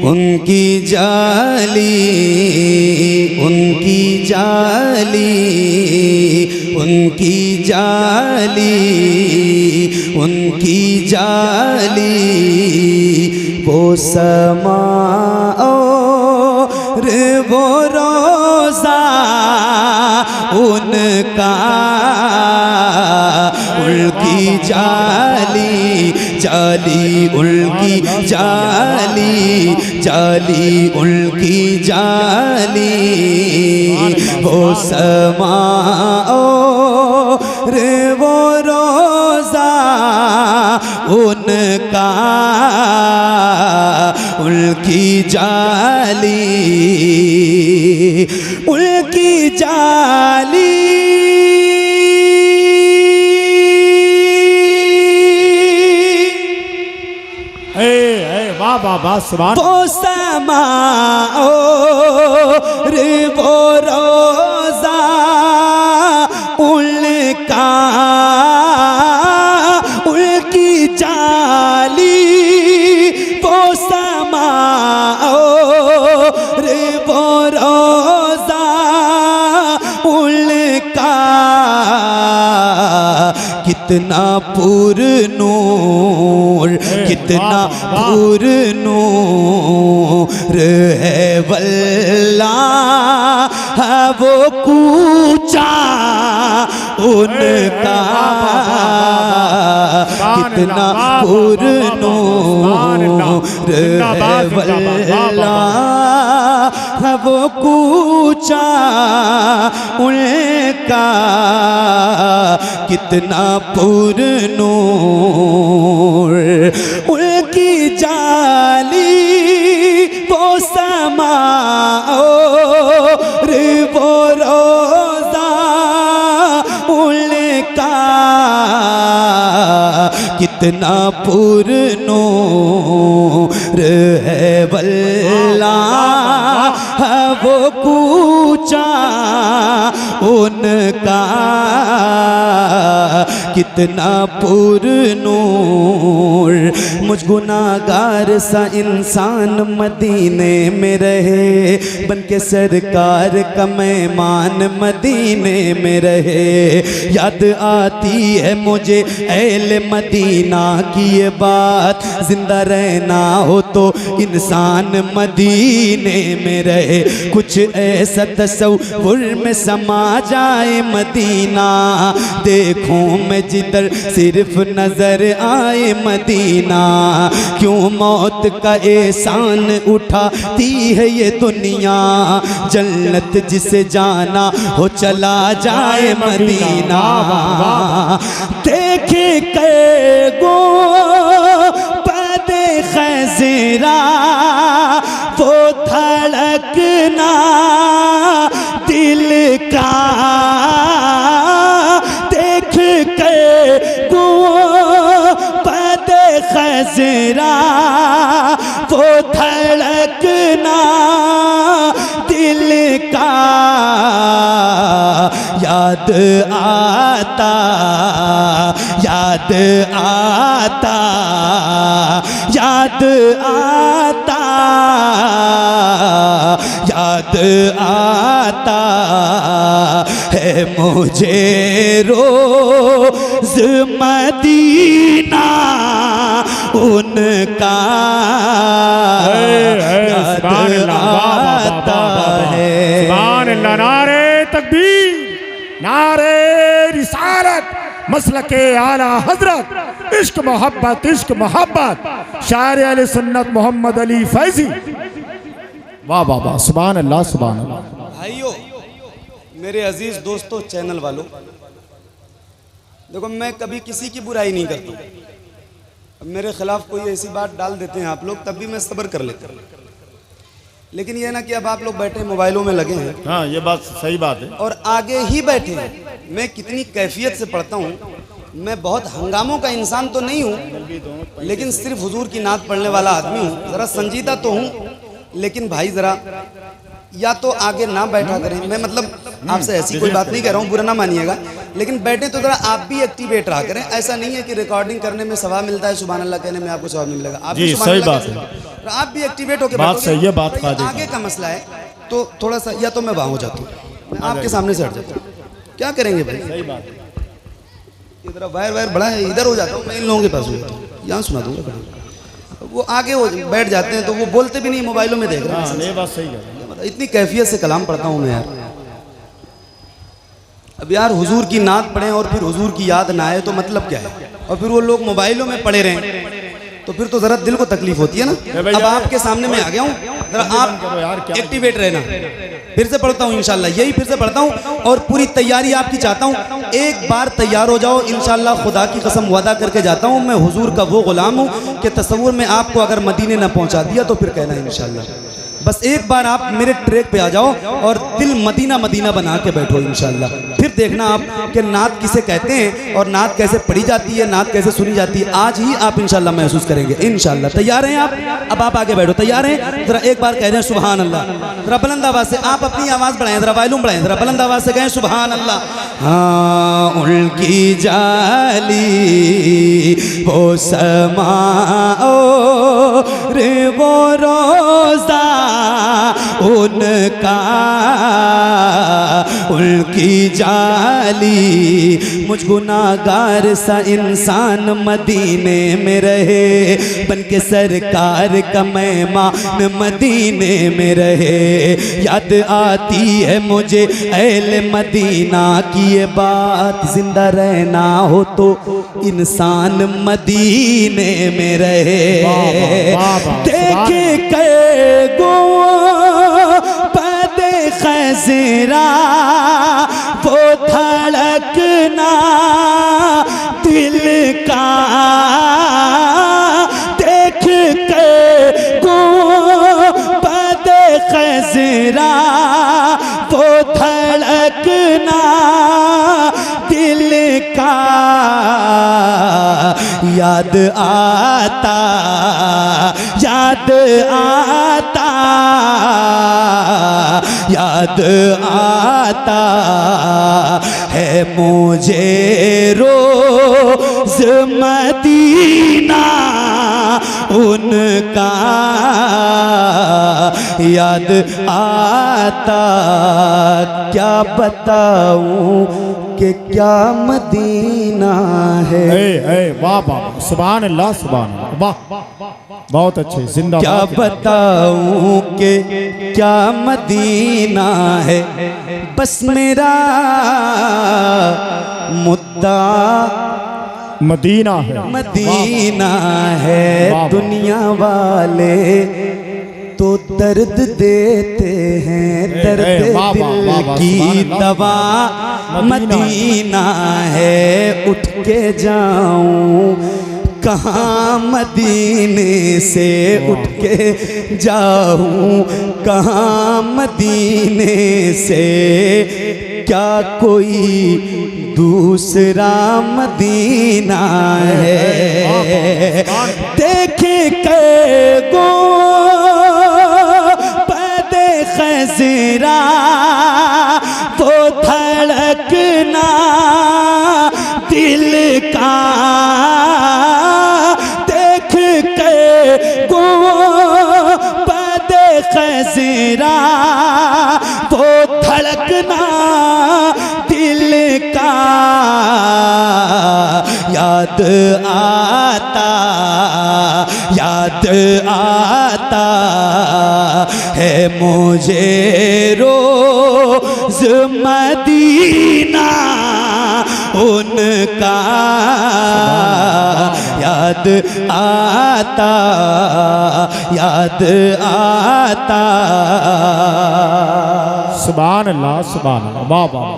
उनकी जाली, उनकी जाली, उनकी जाली, उनकी जाली, वो समा और वो रोज़ा उनका, उनकी जाली, जाली उनकी जाली, जाली उनकी जाली, वो समा और वो रोज़ा उनका, उनकी जाली, उनकी जाली, वो समा और वो रोज़ा उनका, उनकी जाली, वो समा और वो रोज़ा उनका, कितना पुरनूर, कितना पुरनूर है वल्लाह वो कूचा उनका, कितना पुरनूर है वल्लाह वो कूचा उनका, कितना पुरनूर, उनकी जाली, वो समा और वो रोज़ा उनका, कितना पुरनूर है वल्लाह वो कूचा उनका, कितना पुरनूर। मुझ गुनाहगार सा इंसान मदीने में रहे, बन के सरकार का मेहमान मदीने में रहे। याद आती है मुझे अहले मदीना की ये बात, जिंदा रहना हो तो इंसान मदीने में रहे। कुछ ऐसा तसव्वुर में समा जाए मदीना, देखूं मैं जिधर सिर्फ नजर आए मदीना। क्यों मौत का एहसान उठाती है ये दुनिया, जन्नत जिसे जाना हो चला जाए मदीना। देखे के गो पदे खैज़रा वो धड़कना दिल का, देख के गो पदे खैज़रा वो धड़कना दिल का। याद आता, याद आता, याद आता, याद आता है मुझे रोज़ मदीना उनका। याद आता है। नारे तकबीर, नारे रिसालत, मसलके आला हजरत, इश्क मोहब्बत, इश्क मोहब्बत, शायर अहले सुन्नत मोहम्मद अली फैजी। वाह वाह वाह, सुभान अल्लाह, सुभान अल्लाह। भाइयों, मेरे अजीज दोस्तों, चैनल वालों, देखो मैं कभी किसी की बुराई नहीं करता। मेरे खिलाफ कोई ऐसी बात डाल देते हैं आप लोग, तब भी मैं सब्र कर लेता हूँ। लेकिन ये ना कि अब आप लोग बैठे मोबाइलों में लगे हैं। हाँ, ये बात सही बात है। और आगे ही बैठे हैं। मैं कितनी कैफियत से पढ़ता हूँ। मैं बहुत हंगामों का इंसान तो नहीं हूँ, लेकिन सिर्फ हुजूर की नात पढ़ने वाला आदमी हूँ। ज़रा संजीदा तो हूँ, लेकिन भाई ज़रा या तो आगे ना बैठा करें। मैं मतलब आपसे ऐसी कोई बात नहीं कह रहा हूँ, बुरा ना मानिएगा, लेकिन बैठे तो ज़रा आप भी एक्टिवेट रहा करें। ऐसा नहीं है कि रिकॉर्डिंग करने में सवाब मिलता है, सुभान अल्लाह कहने में आपको सवाब मिलेगा। आप भी सही बात है। और आप भी एक्टिवेट होकर बात सही है, बात ये काजी आगे का मसला है, तो थोड़ा सा या तो मैं वहाँ हो जाता हूँ, मैं आपके सामने से हट जाता हूँ, क्या करेंगे भाई? सही बात है। इधर वायर वायर बड़ा है, इधर हो जाता हूँ, मैं इन लोगों के पास हो जाता हूँ, यहाँ सुना दूंगा। वो आगे वो बैठ जाते हैं तो वो बोलते भी नहीं, मोबाइलों में देख रहे हैं। ये बात सही है। इतनी कैफियत से कलाम पढ़ता हूँ मैं यार। अब यार हुजूर की नात पढ़ें और फिर हुजूर की याद ना आए तो मतलब क्या है? और फिर वो लोग मोबाइलों में पड़े रहें तो फिर तो जरा दिल को तकलीफ होती है ना। अब आपके सामने मैं आ गया हूँ, जरा आप एक्टिवेट रहना। फिर से पढ़ता हूँ इंशाल्लाह, यही फिर से पढ़ता हूँ और पूरी तैयारी आपकी चाहता हूँ। एक बार तैयार हो जाओ इंशाल्लाह, खुदा की कसम वादा करके जाता हूँ, मैं हुजूर का वो गुलाम हूँ कि तसव्वुर में आपको अगर मदीने न पहुँचा दिया तो फिर कहना इंशाल्लाह। बस एक बार आप मेरे ट्रैक पे आ जाओ और दिल मदीना मदीना बना के बैठो इंशाल्लाह। फिर देखना आप कि नात किसे कहते हैं और नात कैसे पढ़ी जाती है, नात कैसे सुनी जाती है, आज ही आप इंशाल्लाह महसूस करेंगे इंशाल्लाह। तैयार हैं आप? अब आप आगे बैठो। तैयार हैं? जरा एक बार कह दें सुभान अल्लाह। जरा बुलंद आवाज़ से आप अपनी आवाज़ बढ़ाएं, जरा वॉल्यूम बढ़ाएं, जरा बुलंद आवाज़ से कहें सुभान अल्लाह। हाँ उनकी जाली वो समाओ रे वो रोज़ा उनका, उनकी जाली मुझ गुनाहगार सा इंसान मदीने में रहे, बन के सरकार का मेहमान मदीने में रहे। याद आती है मुझे अहले मदीना की ये बात, जिंदा रहना हो तो इंसान मदीने में रहे। देखे के गो पद खजरा वो धड़कना दिल का, देख के गो पद खजरा वो धड़कना दिल का, याद आता याद आता याद आता है मुझे रोज़ मदीना उनका, याद आता क्या बताऊं कि क्या मदीना है। वाह वाह सुभान अल्लाह, सुभान अल्लाह, वाह बहुत अच्छे, जिंदाबाद। क्या बताऊं कि क्या मदीना है, बस मेरा मुद्दा मदीना है, मदीना है। दुनिया वाले तो दर्द देते हैं, दर्द दिल की दवा मदीना है। उठ के जाऊं कहाँ मदीने से, उठ के जाऊं कहाँ मदीने से, क्या कोई दूसरा मदीना है। देखे के गो पदे खजरा वो धड़कना दिल का, देख के गो पदे खजरा वो धड़कना दिल का, याद आता है मुझे रोज़ मदीना उनका, याद आता सुभान अल्लाह, सुभान अल्लाह, वाह वाह,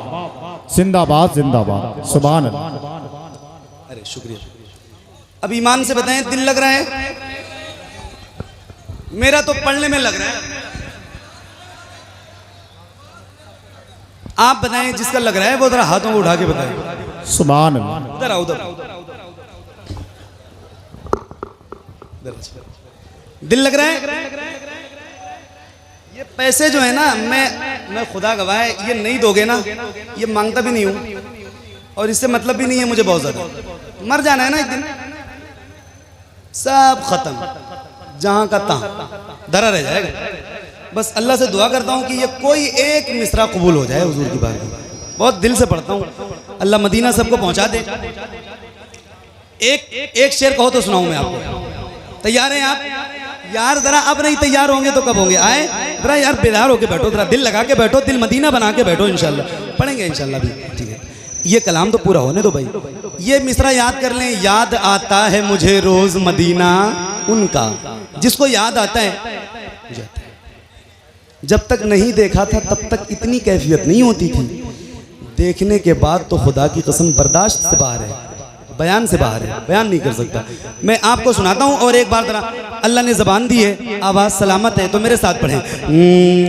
जिंदाबाद जिंदाबाद, सुभान अल्लाह। अरे शुक्रिया। अब ईमान से बताएं, दिल लग रहा है? मेरा तो पढ़ने में लग रहा है। आप बताएं जिसका लग रहा है वो जरा हाथों को उठा के बताएं। सुभान अल्लाह। उधर आओ, उधर दिल लग रहा है? ये पैसे जो है ना, मैं खुदा गवाह है, ये नहीं दोगे ना, ये मांगता भी नहीं हूं और इससे मतलब भी नहीं है मुझे बहुत ज्यादा। मर जाना है ना एक दिन, सब खत्म। जहां का तहां धरा रह जाएगा। बस अल्लाह से दुआ करता हूं कि ये कोई एक मिसरा कबूल हो जाए हुजूर की बात में। बहुत दिल से पढ़ता हूं, अल्लाह मदीना सबको पहुंचा दे। एक शेर कहो तो सुनाऊं मैं आपको। तैयार हैं आप? यार जरा अब नहीं तैयार होंगे तो कब होंगे? आए जरा यार, बेदार होके बैठो, जरा दिल लगा के बैठो, दिल मदीना बना के बैठो। इंशाल्लाह पढ़ेंगे इंशाल्लाह भी, ठीक है। ये कलाम तो पूरा होने दो भाई। ये मिसरा याद कर लें। याद आता है मुझे रोज मदीना उनका, जिसको याद आता है मुझे आता है। जब तक नहीं देखा था तब तक इतनी कैफियत नहीं होती थी, देखने के बाद तो खुदा की कसम बर्दाश्त से बाहर है, बयान से बाहर है, बयान नहीं कर सकता। मैं आपको सुनाता हूं और एक बार जरा, अल्लाह ने जबान दी है, आवाज सलामत है, तो मेरे साथ पढ़ें।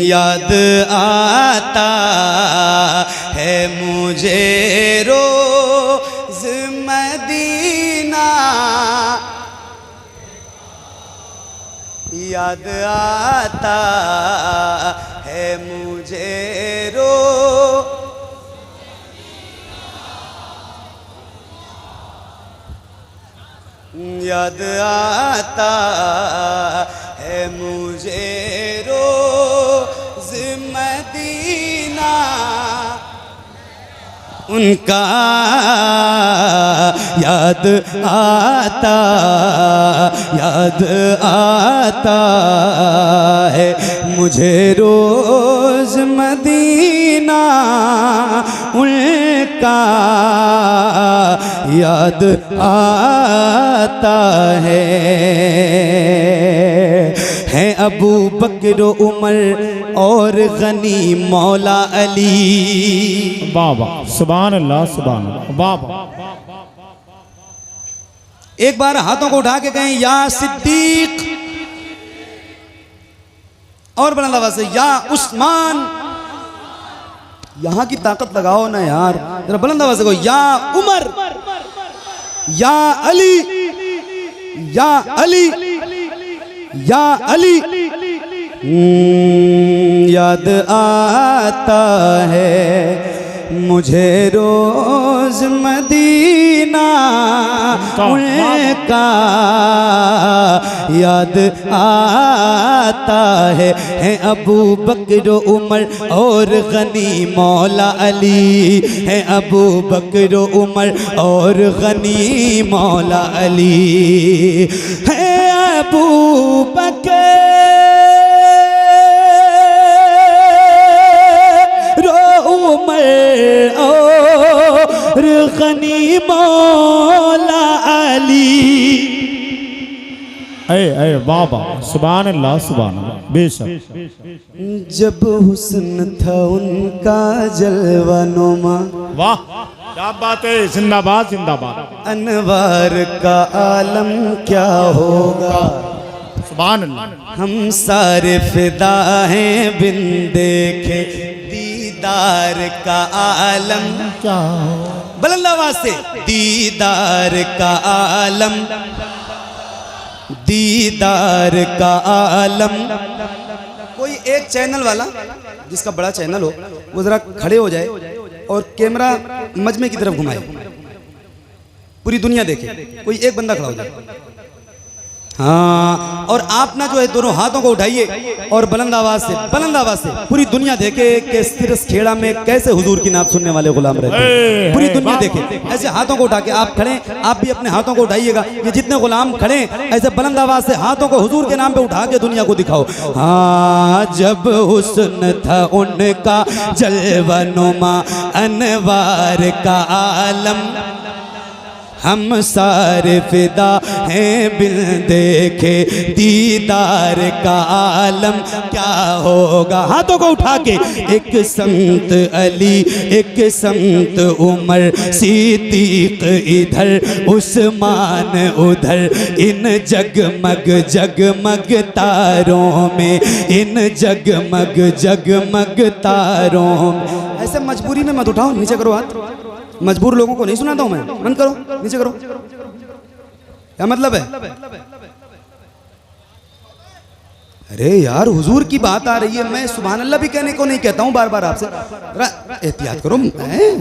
याद आता है मुझे रोज मदीना, याद आता है मुझे याद आता है मुझे रोज मदीना उनका, याद आता है मुझे रोज मदीना उनका, याद आता है अबू बकर उमर और गनी मौला अली। बाबा सुभान अल्लाह, सुभान अल्लाह, बाबा। एक बार हाथों को उठा के कहें या सिद्दीक, और बुलंद आवाज से या उस्मान। यहां की ताकत लगाओ ना यार, जरा बुलंद आवाज से कहो या उमर, या अली, या अली, या अली। याद आता है मुझे रोज मदीना उनका, याद आता है अबू बकर उमर और गनी मौला अली, है अबू बकर उमर और गनी मौला अली, है अबू बकर और गनी मौला अली। ऐ बाबा सुभान अल्लाह, सुभान अल्लाह, बेशक। जब हुस्न था उनका जलवा नुमा, वाह क्या बात है, जिंदाबाद जिंदाबाद। अनवार का आलम क्या होगा, सुभान अल्लाह। हम सारे फिदा हैं बिन देखे दीदार का आलम क्या बुलंद आवाज से, दीदार का आलम, दीदार का आलम। कोई एक चैनल वाला जिसका बड़ा चैनल हो वो जरा खड़े हो जाए और कैमरा मजमे की तरफ घुमाए, पूरी दुनिया देखे। कोई एक बंदा खड़ा हो जाए, हाँ। और आप ना जो है दोनों हाथों को उठाइए और बुलंद आवाज से पूरी दुनिया देखे कि सिरस खेड़ा में कैसे हुजूर की नात सुनने वाले गुलाम रहते हैं। पूरी दुनिया देखे, ऐसे हाथों को उठा के आप खड़े, आप भी अपने हाथों को उठाइएगा। ये जितने गुलाम खड़े ऐसे बुलंद आवाज से हाथों को हुजूर के नाम पे उठा के दुनिया को दिखाओ। हाँ, जब हुस्न था उनका जलवा नुमा अनवार का आलम, हम सारे फिदा हैं बिन देखे दीदार का आलम क्या होगा। हाथों को उठा के, एक संत अली, एक संत उमर, सिद्दीक इधर, उस्मान उधर, इन जगमग जगमग तारों में, इन जगमग जगमग तारों में। ऐसे मजबूरी में मत उठाओ, नीचे करो हाथ। मजबूर लोगों को नहीं सुनाता हूं मैं, बंद करो, नीचे करो। क्या मतलब है? अरे यार, हुजूर की बात आ रही है, मैं सुभान अल्लाह भी कहने को नहीं कहता हूं बार बार आपसे। एहतियात करो,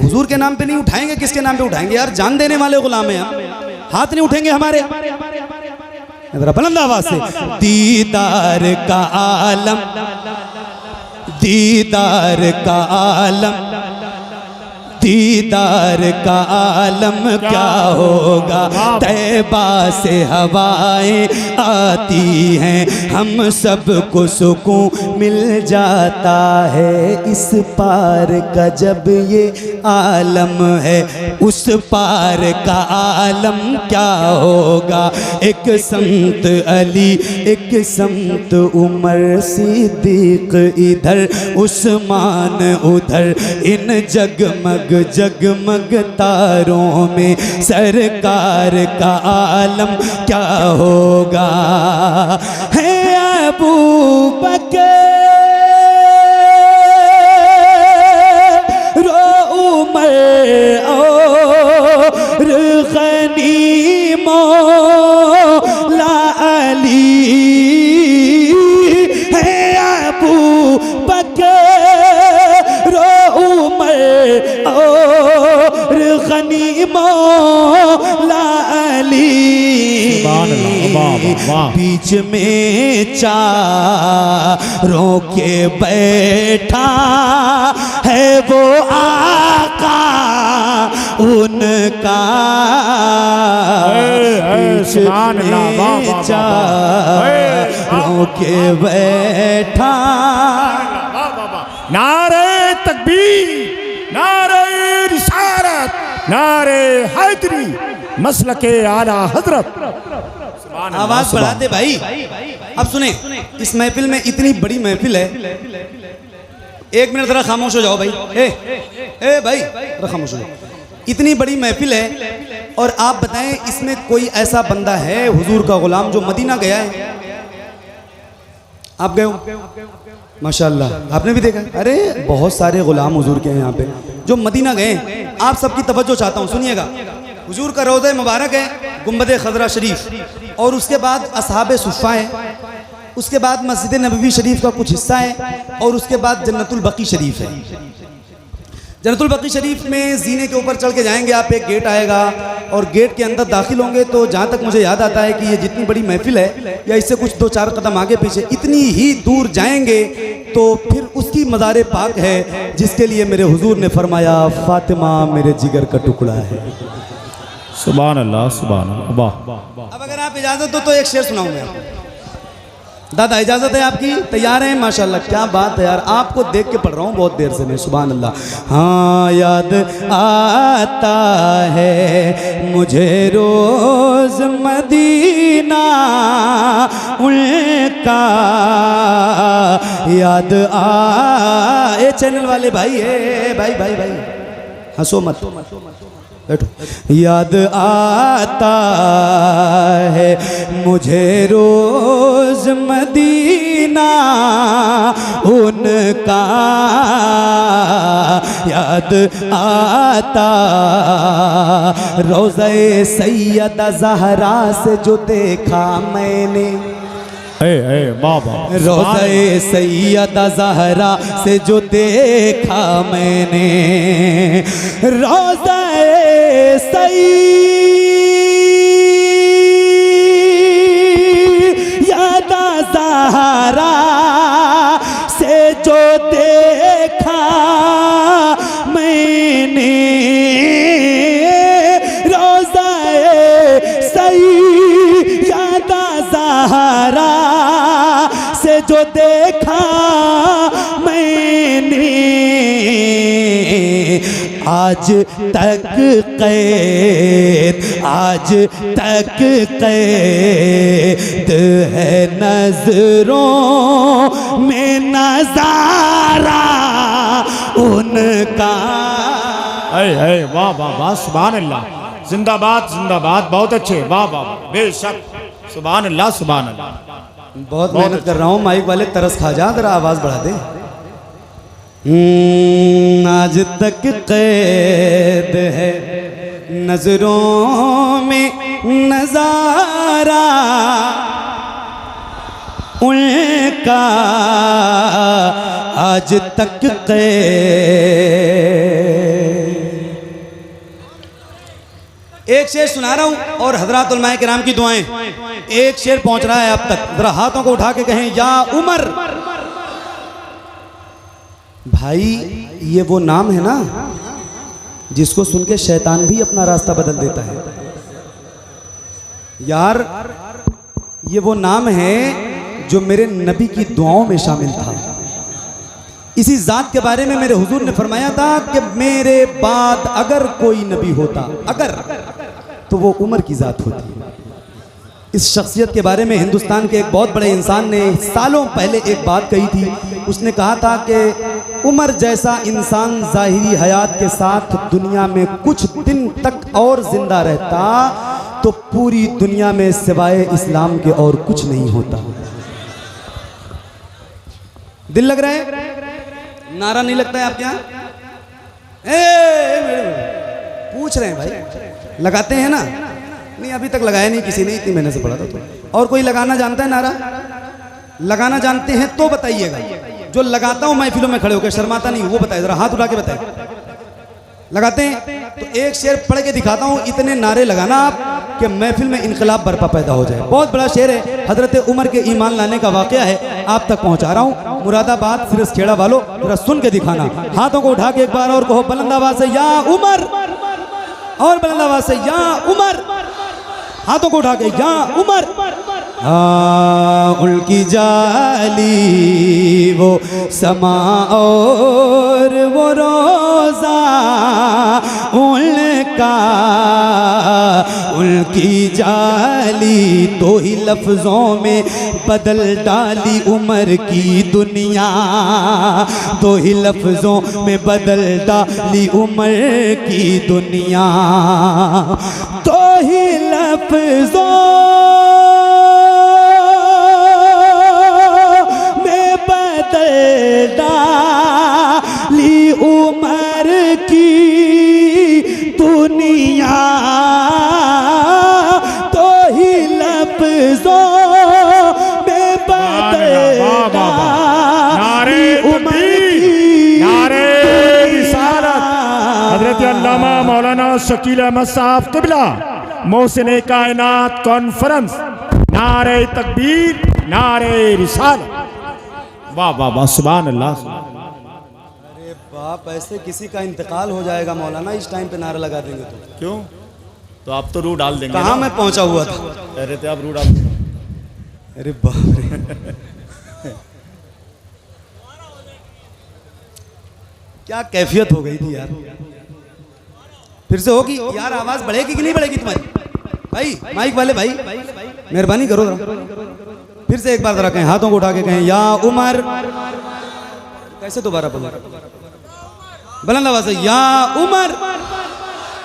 हुजूर के नाम पे नहीं उठाएंगे, किसके नाम पे उठाएंगे यार? जान देने वाले गुलाम हैं हम, हाथ नहीं उठेंगे हमारे। जरा बुलंद आवाज से, दीदार का आलम, दीदार का आलम, दीदार का आलम क्या होगा। तैबा से हवाएं आती हैं, हम सबको सुकून मिल जाता है। इस पार का जब ये आलम है, उस पार का आलम क्या होगा। एक समत अली, एक समत उमर सिद्दीक इधर, उस्मान उधर, इन जगमग जगमग तारों में सरकार का आलम क्या होगा। है अबू बकर रो उमर और गनीमो ला अली, है अबू बकर रो उमर और गनीमो ला अली। बीच में चारों के बैठा है वो आका उनका। बीच में चारों के बैठा। नारे तकबीर, नारे रिसालत, नारे हैदरी, मसलके आला हजरत। आवाज बढ़ा दे भाई। अब सुने, इस महफिल में इतनी बड़ी महफिल है। एक मिनट जरा खामोश हो जाओ भाई। ए भाई जरा खामोश हो जाओ। इतनी बड़ी महफिल है और आप बताएं इसमें कोई ऐसा बंदा है हुजूर का गुलाम जो मदीना गया है? आप गए हो? माशाल्लाह, आपने भी देखा? अरे बहुत सारे गुलाम हुजूर के हैं यहाँ पे जो मदीना गए। आप सबकी तवज्जो चाहता हूँ, सुनिएगा। हुजूर का रोज़ा मुबारक है, गुंबद खजरा शरीफ, और उसके बाद असहाबे सुफ़ा है, उसके बाद मस्जिद नबवी शरीफ का कुछ हिस्सा है, और उसके बाद जन्नतुल बकी शरीफ है। जन्नतुल बकी शरीफ में जीने के ऊपर चढ़ के जाएंगे आप, एक गेट आएगा और गेट के अंदर दाखिल होंगे तो जहाँ तक मुझे याद आता है कि ये जितनी बड़ी महफिल है या इससे कुछ 2-4 कदम आगे पीछे इतनी ही दूर जाएंगे तो फिर उसकी मज़ार पाक है जिसके लिए मेरे हुजूर ने फरमाया फातिमा मेरे जिगर का टुकड़ा है। सुभान अल्लाह, सुभान अल्लाह, वाह। अब अगर आप इजाज़त हो तो एक शेर सुनाऊँ मैं आपको। दादा इजाज़त है आपकी? तैयार हैं? माशाल्लाह, क्या बात है यार, आपको देख के पढ़ रहा हूँ बहुत देर से मैं। सुभान अल्लाह। हाँ, याद आता है मुझे रोज़ मदीना उनका, याद आए चैनल वाले भाई है, भाई भाई भाई हंसो मत, बैठो। याद आता है मुझे रोज मदीना उनका, याद आता रोज़े सैयदा ज़हरा से जो देखा मैंने, रोज़े सैयदा ज़हरा से जो देखा मैंने, रोज़े सैयदा ज़हरा से जो देखा मैंने, रोज़े सैयदा ज़हरा से जो देखा मैंने, आज तक कैद, आज तक कैद है नजरों में नजारा उनका। वाह वाह वाह, सुभान अल्लाह, जिंदाबाद जिंदाबाद, बहुत अच्छे, वाह वाह, बेशक, सुभान अल्लाह, सुभान अल्लाह। बहुत मेहनत कर रहा हूँ, माइक वाले तरस खा जा, जरा आवाज़ बढ़ा दे। आज तक कैद है नजरों में नजारा उनका, आज तक कैद। एक शेर सुना रहा हूं और हजरात उलमाए किराम की दुआएं। एक शेर पहुंच रहा है अब तक, जरा हाथों को उठा के कहें या उमर। भाई ये वो नाम है ना जिसको सुन के शैतान भी अपना रास्ता बदल देता है। यार ये वो नाम है जो मेरे नबी की दुआओं में शामिल था। इसी जात के बारे में मेरे हुजूर ने फरमाया था कि मेरे बाद अगर कोई नबी होता, अगर, तो वो उमर की जात होती। इस शख्सियत के बारे में हिंदुस्तान के एक बहुत बड़े इंसान ने सालों पहले एक बात कही थी। उसने कहा था कि उमर जैसा इंसान ज़ाहिरी हयात के साथ दुनिया में कुछ दिन तक और जिंदा रहता तो पूरी दुनिया में सिवाय इस्लाम के और कुछ नहीं होता। दिल लग रहा है? नारा नहीं लगता है आपके यहाँ? पूछ रहे हैं भाई, लगाते हैं ना? नहीं अभी तक लगाया नहीं किसी ने, इतनी महीने से पढ़ा था तो। और कोई लगाना जानता है नारा? लगाना जानते हैं तो बताइएगा। जो लगाता हूं महफिलों में खड़े होकर, शर्माता नहीं, वो बताए, जरा हाथ उठा के बताए। लगाते हैं तो एक शेर पढ़ के दिखाता हूं, इतने नारे लगाना आप कि महफिल में इनकलाब बर्पा पैदा हो जाए। बहुत बड़ा शेर है, हजरत उमर के ईमान लाने का वाकया है, आप तक पहुंचा रहा हूं। मुरादाबाद सिरस खेड़ा वालों जरा सुन के दिखाना। हाथों को उठा के एक बार और कहो बुलंद आवाज से या उमर, और बुलंद आवाज से या उमर। हाथों को उठा के या उमर। उनकी जाली वो समा और वो रोजा उनका, उनकी जाली तो ही लफ्जों में बदल डाली उमर की दुनिया, तो ही लफ्जों में बदल डाली उमर की दुनिया, तो ही लफ्जों में बदल डाली उमर की दुनिया, तो ही लफ्जों में बदल डाली उमर की। नारे रिसालत हजरत अल्लामा मौलाना शकील अहमद साहब क़िबला मोहसिन कायनात कॉन्फ्रेंस। नारे तकबीर, नारे रिसालत। वाह वाह वाह, सुभान अल्लाह। अरे बाप, ऐसे किसी का इंतकाल हो जाएगा मौलाना, इस टाइम पे नारा लगा देंगे तो? क्यों? तो आप तो रू डाल देंगे। कहाँ मैं पहुंचा हुआ था? कह रहे थे आप रू डाल देंगे। अरे बाप रे, क्या कैफियत हो गई थी यार। फिर से होगी यार, आवाज बढ़ेगी कि नहीं बढ़ेगी तुम्हारी? भाई माइक वाले भाई मेहरबानी करो जरा, फिर से एक बार जरा कहें, हाथों को उठा के कहें या उमर। कैसे दोबारा बोलो? बुलंद आवाज से या उमर,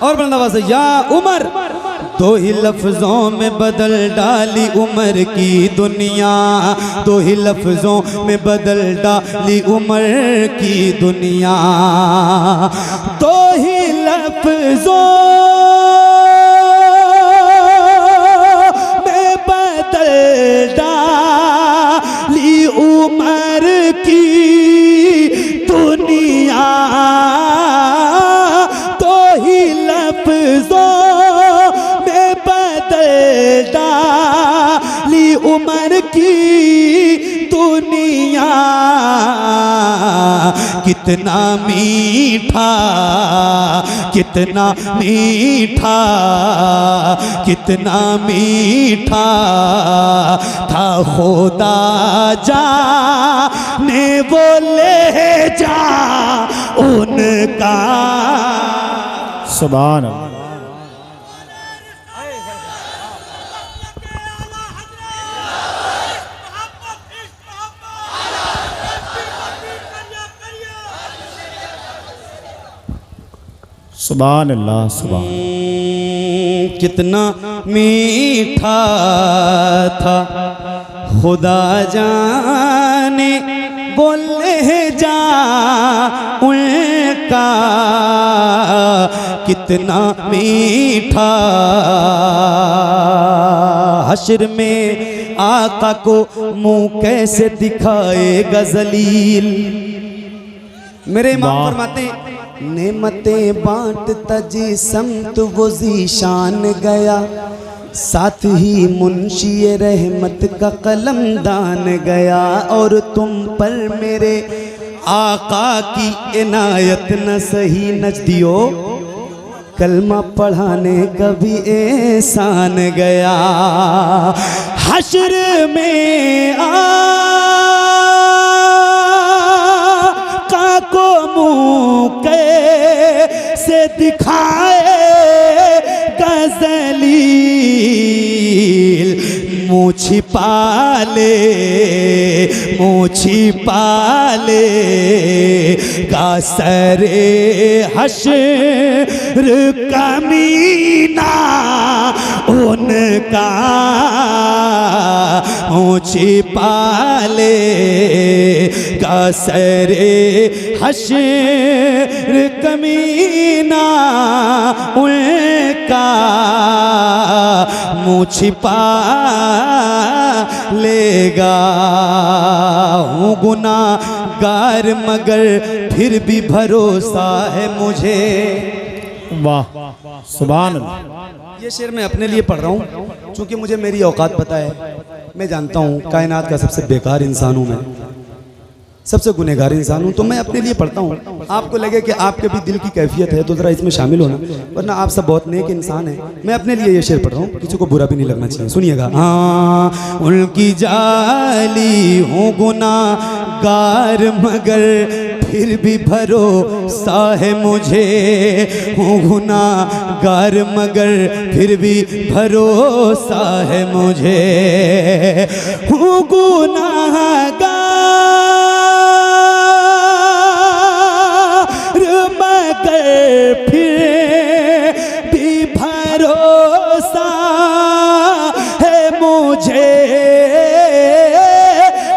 और बुलंद आवाज से या उमर। दो ही लफ्जों में बदल डाली उमर की दुनिया, दो ही लफ्जों में बदल डाली उमर की दुनिया, दो ही लफ्जों में बदल डाली उमर की दुनिया, दो ही लफ्जों में बदल डाली उमर की दुनिया। कितना मीठा, कितना मीठा, कितना मीठा था खुदा जाने वो ले जा उनका। सुभान अल्लाह। सुभान अल्लाह, सुभान। कितना मीठा था खुदा जाने बोले जा उनका, कितना मीठा। हश्र में आका को मुंह कैसे दिखाएगा जलील। मेरे इमाम फरमाते हैं नेमतें बांटता जी समत वो ज़ीशान गया, साथ ही मुंशी रहमत का कलमदान गया। और तुम पर मेरे आका की इनायत न सही नजदियो, कलमा पढ़ाने का भी एहसान गया। हश्र में आका को मुँह कैसे दिखाए गजलील, मुँह छिपा ले गा सरे हश्र कमीना उनका, मुँह छिपा ले गा सरे हश्र कमीना उनका, मुँह छिपा लेगा। हूँ गुनाहगार मगर फिर भी भरोसा है मुझे। वाह, सुभान अल्लाह। ये शेर मैं अपने लिए पढ़ रहा हूँ क्योंकि मुझे मेरी औकात पता है। मैं जानता हूँ कायनात का सबसे बेकार इंसान हूँ मैं, सबसे गुनहगार इंसान हूँ, तो मैं अपने लिए पढ़ता हूँ। आपको लगे कि आपके भी दिल की कैफियत है तो ज़रा इसमें शामिल होना, वरना आप सब बहुत नेक इंसान हैं। मैं अपने लिए ये शेर पढ़ रहा हूँ, किसी को बुरा भी नहीं लगना चाहिए। सुनिएगा। हाँ, उनकी जाली हूँ गुनाहगार मगर फिर भी भरोसा है मुझे, हूँ गुनाहगार मगर फिर भी भरोसा है मुझे, हूँ गुनाहगार मगर फिर भी भरोसा है मुझे,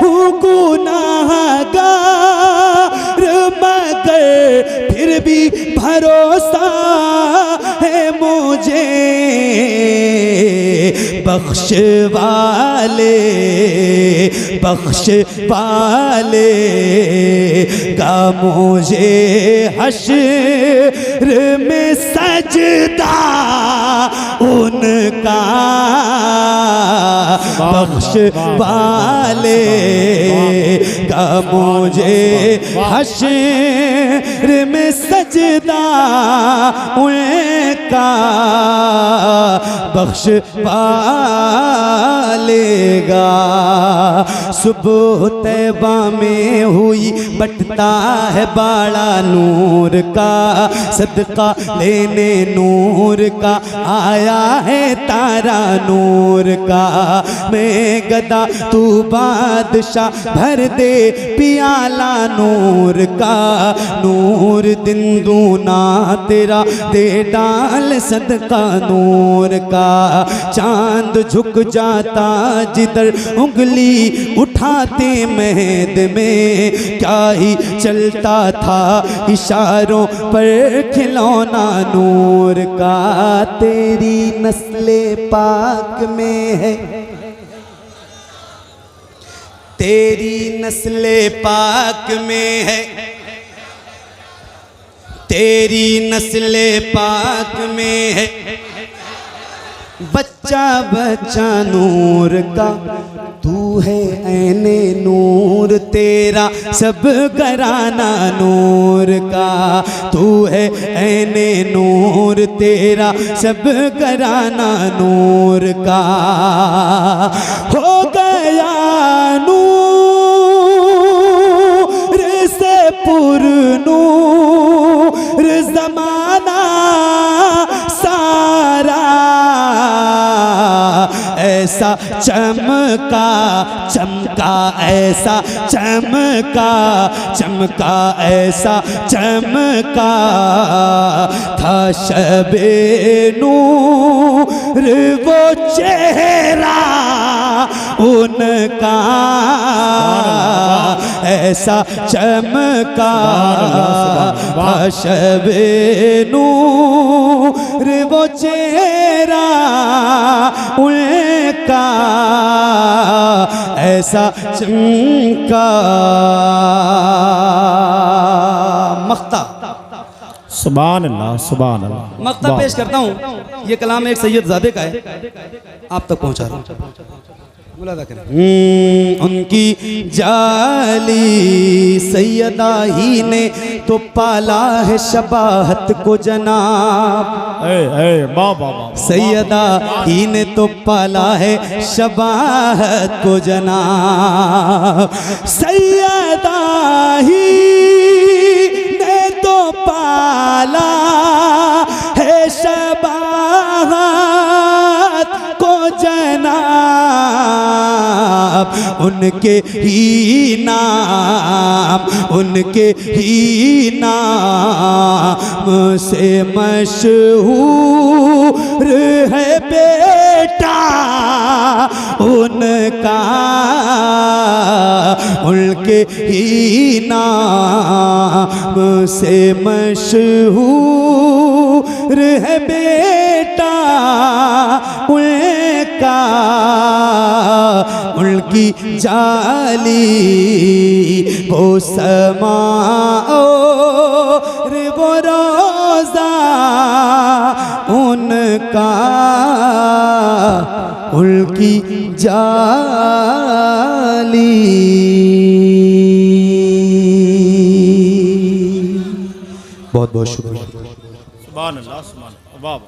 हूँ गुनाहगार मगर फिर भी भरोसा है मुझे। बख्श वाले का मुझे हश्र में सजदा उनका, बख्श वाले का मुझे हश्र में सजदा उनका, बख्श पालेगा। सुबह तैबा में हुई बटता है बाड़ा नूर का, सदका लेने नूर का आया है तारा नूर का। मैं गदा तू बादशाह भर दे पियाला नूर का, नूर दिन दूना तेरा दे डाल सदका नूर का। चांद झुक जाता जिधर उंगली उठाते महद में, क्या ही चलता था इशारों पर खिलौना नूर का। तेरी नस्ले पाक में है, तेरी नस्ले पाक में है, तेरी नस्ले पाक में है बच्चा बच्चा नूर का। तू है ऐने नूर तेरा सब घराना नूर का, तू है ऐने नूर तेरा सब घराना नूर का। हो गया नूर से पुरनूर ज़माना सारा, ऐसा चमका चमका ऐसा चमका चमका ऐसा चमका था शबे नूर वो चेहरा उनका, ऐसा चमका था शबे नूर वो चेहरा उनका, ऐसा चमका। मख्ता सुभान अल्लाह, सुभान अल्लाह। मक्ता पेश करता हूँ। ये कलाम एक सैयदजादे का है, आप तक पहुँचा रहा हूँ। मुलादा करें। उनकी जाली सैयदा ही ने तो पाला है शबाहत को जनाब। बाबा सैयदा ही ने तो पाला है शबाहत को जनाब। सैयदा ही ने तो पाला है शबाहत को जनाब। उनके ही नाम, उनके ही नाम से मशहूर है बेटा उनका। उनके ही नाम से मशहूर है बेटा उनका। उनकी जाली वो समा और वो रोज़ा उनका। उनकी जाली। बहुत बहुत शुक्रिया। सुभान अल्लाह, सुभान अल्लाह। बाबा